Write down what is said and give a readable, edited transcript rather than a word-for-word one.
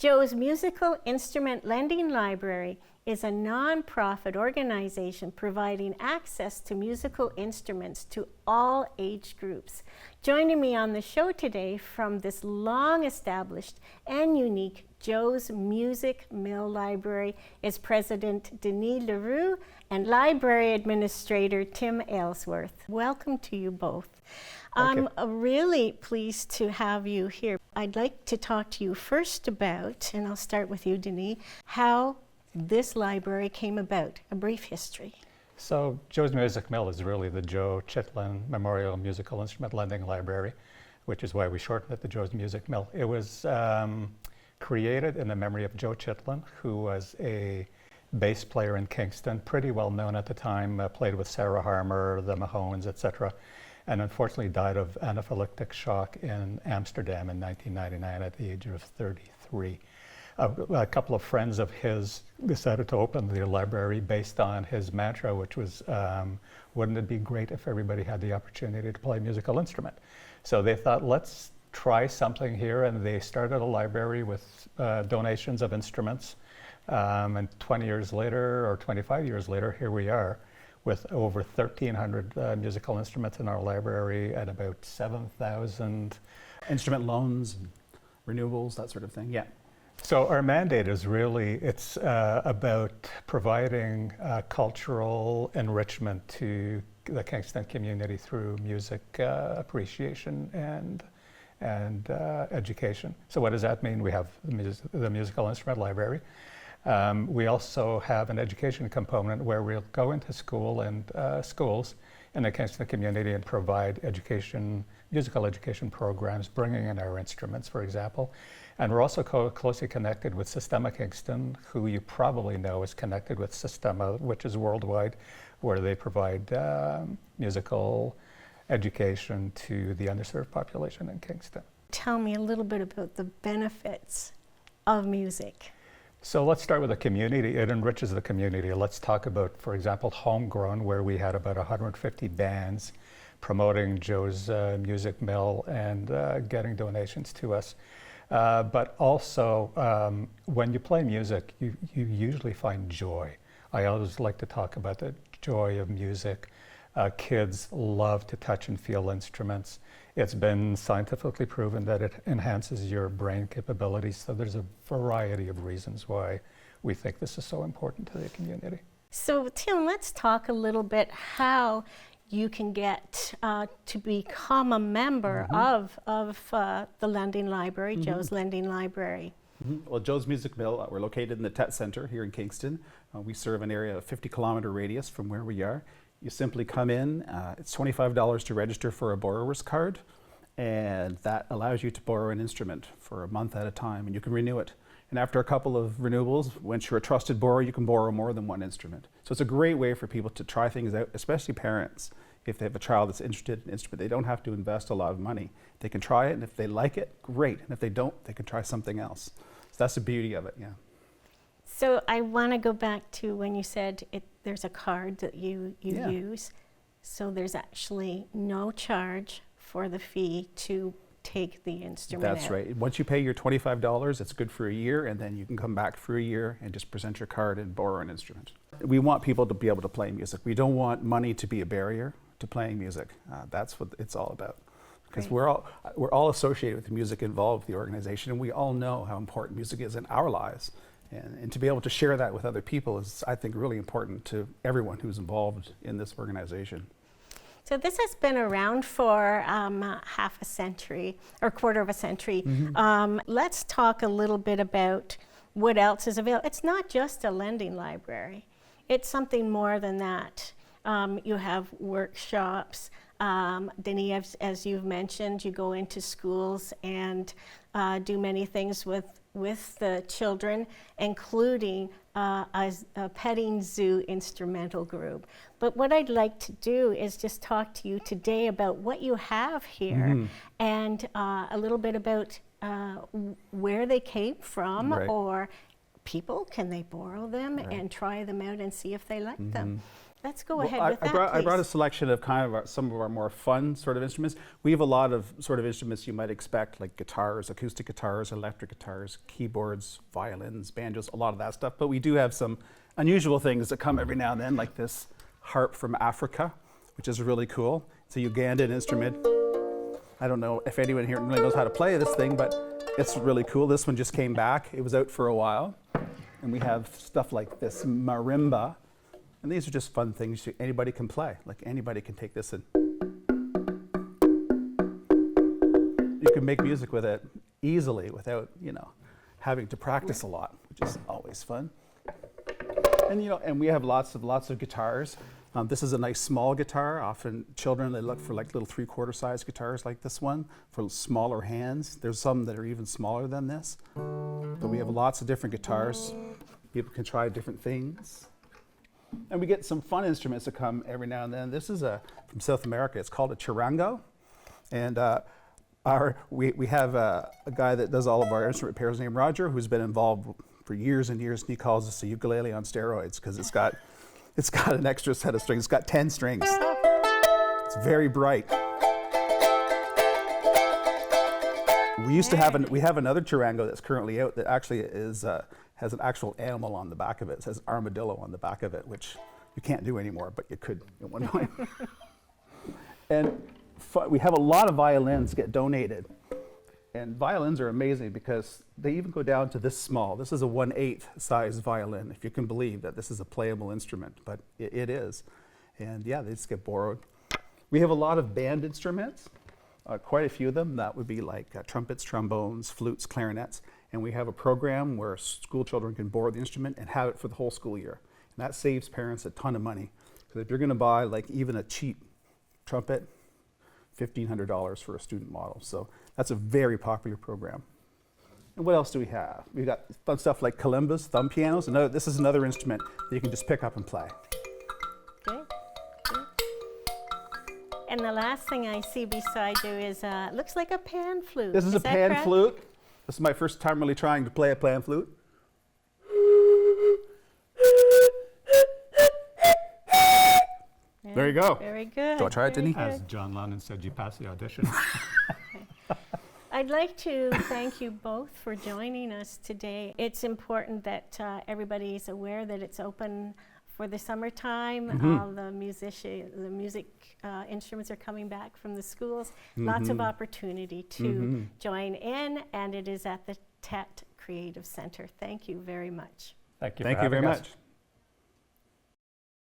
Joe's Musical Instrument Lending Library is a non-profit organization providing access to musical instruments to all age groups. Joining me on the show today from this long-established and unique Joe's Music Mill Library is President Denis Leroux and Library Administrator Tim Aylesworth. Welcome to you both. I'm really pleased to have you here. I'd like to talk to you first about, and I'll start with you, Denis, how this library came about, a brief history. So Joe's Music Mill is really the Joe Chithalen Memorial Musical Instrument Lending Library, which is why we shortened it the Joe's Music Mill. It was created in the memory of Joe Chithalen, who was a bass player in Kingston, pretty well known at the time, played with Sarah Harmer, the Mahones, etc., and unfortunately died of anaphylactic shock in Amsterdam in 1999 at the age of 33. A couple of friends of his decided to open the library based on his mantra, which was, wouldn't it be great if everybody had the opportunity to play a musical instrument? So they thought, let's try something here, and they started a library with donations of instruments. And 20 years later, or 25 years later, here we are with over 1,300 musical instruments in our library and about 7,000 instrument loans, renewables, that sort of thing. Yeah. So our mandate is really, it's about providing cultural enrichment to the Kingston community through music appreciation and education. So what does that mean? We have the musical instrument library. We also have an education component where we'll go into schools in the Kingston community and provide musical education programs, bringing in our instruments, for example. And we're also closely connected with Sistema Kingston, who you probably know is connected with Sistema, which is worldwide, where they provide musical education to the underserved population in Kingston. Tell me a little bit about the benefits of music. So let's start with the community. It enriches the community. Let's talk about, for example, Homegrown, where we had about 150 bands promoting Joe's Music Mill and getting donations to us. But also, when you play music, you usually find joy. I always like to talk about the joy of music. Kids love to touch and feel instruments. It's been scientifically proven that it enhances your brain capabilities. So there's a variety of reasons why we think this is so important to the community. So Tim, let's talk a little bit how you can get to become a member of the Lending Library, Joe's Lending Library. Well, Joe's Music Mill, we're located in the Tet Center here in Kingston. We serve an area of 50-kilometer radius from where we are. You simply come in, it's $25 to register for a borrower's card, and that allows you to borrow an instrument for a month at a time, and you can renew it. And after a couple of renewals, once you're a trusted borrower, you can borrow more than one instrument. So it's a great way for people to try things out, especially parents. If they have a child that's interested in an instrument, they don't have to invest a lot of money. They can try it, and if they like it, great. And if they don't, they can try something else. So that's the beauty of it, yeah. So I want to go back to when you said there's a card that you use. So there's actually no charge for the fee to take the instrument That's out. right. Once you pay your $25, it's good for a year, and then you can come back for a year and just present your card and borrow an instrument. We want people to be able to play music. We don't want money to be a barrier to playing music. That's what it's all about. Because we're all associated with the music involved with the organization, and we all know how important music is in our lives. And to be able to share that with other people is, I think, really important to everyone who's involved in this organization. So this has been around for half a century or quarter of a century. Let's talk a little bit about what else is available. It's not just a lending library. It's something more than that. You have workshops. Denis, as you've mentioned, you go into schools and do many things with the children, including a petting zoo instrumental group. But what I'd like to do is just talk to you today about what you have here and a little bit about where they came from, or people, can they borrow them and try them out and see if they like them? let's go Well, ahead with that, I brought a please. selection of kind of some of our more fun sort of instruments. We have a lot of sort of instruments you might expect, like guitars, acoustic guitars, electric guitars, keyboards, violins, banjos, a lot of that stuff. But we do have some unusual things that come every now and then, like this harp from Africa, which is really cool. It's a Ugandan instrument. I don't know if anyone here really knows how to play this thing, but it's really cool. This one just came back. It was out for a while. And we have stuff like this marimba. And these are just fun things anybody can play. Like anybody can take this and you can make music with it easily without, having to practice a lot, which is always fun. And and we have lots of guitars. This is a nice small guitar. Often children, they look for like little 3/4 size guitars like this one for smaller hands. There's some that are even smaller than this. But we have lots of different guitars. People can try different things. And we get some fun instruments that come every now and then. This is from South America. It's called a charango. And we have a guy that does all of our instrument repairs named Roger, who's been involved for years and years. And he calls us a ukulele on steroids because it's got an extra set of strings. It's got 10 strings. It's very bright. We used to we have another charango that's currently out that actually has an actual animal on the back of it. It says armadillo on the back of it, which you can't do anymore, but you could at one point. And we have a lot of violins get donated. And violins are amazing because they even go down to this small. This is a 1/8 size violin, if you can believe that this is a playable instrument, but it is. And yeah, they just get borrowed. We have a lot of band instruments, quite a few of them. That would be like trumpets, trombones, flutes, clarinets. And we have a program where school children can borrow the instrument and have it for the whole school year. And that saves parents a ton of money. Because if you're going to buy like even a cheap trumpet, $1,500 for a student model. So that's a very popular program. And what else do we have? We've got fun stuff like kalimbas, thumb pianos. This is another instrument that you can just pick up and play. Good. Good. And the last thing I see beside you is, looks like a pan flute. This is a that pan correct? flute. This is my first time really trying to play a pan flute. There you go. Very good. Do I try it, very Denny? good. As John Lennon said, you pass the audition. I'd like to thank you both for joining us today. It's important that everybody is aware that it's open for the summertime. All the music instruments are coming back from the schools. Lots of opportunity to join in, and it is at the TET Creative Center. Thank you very much. Thank you. Thank for you very having us. much.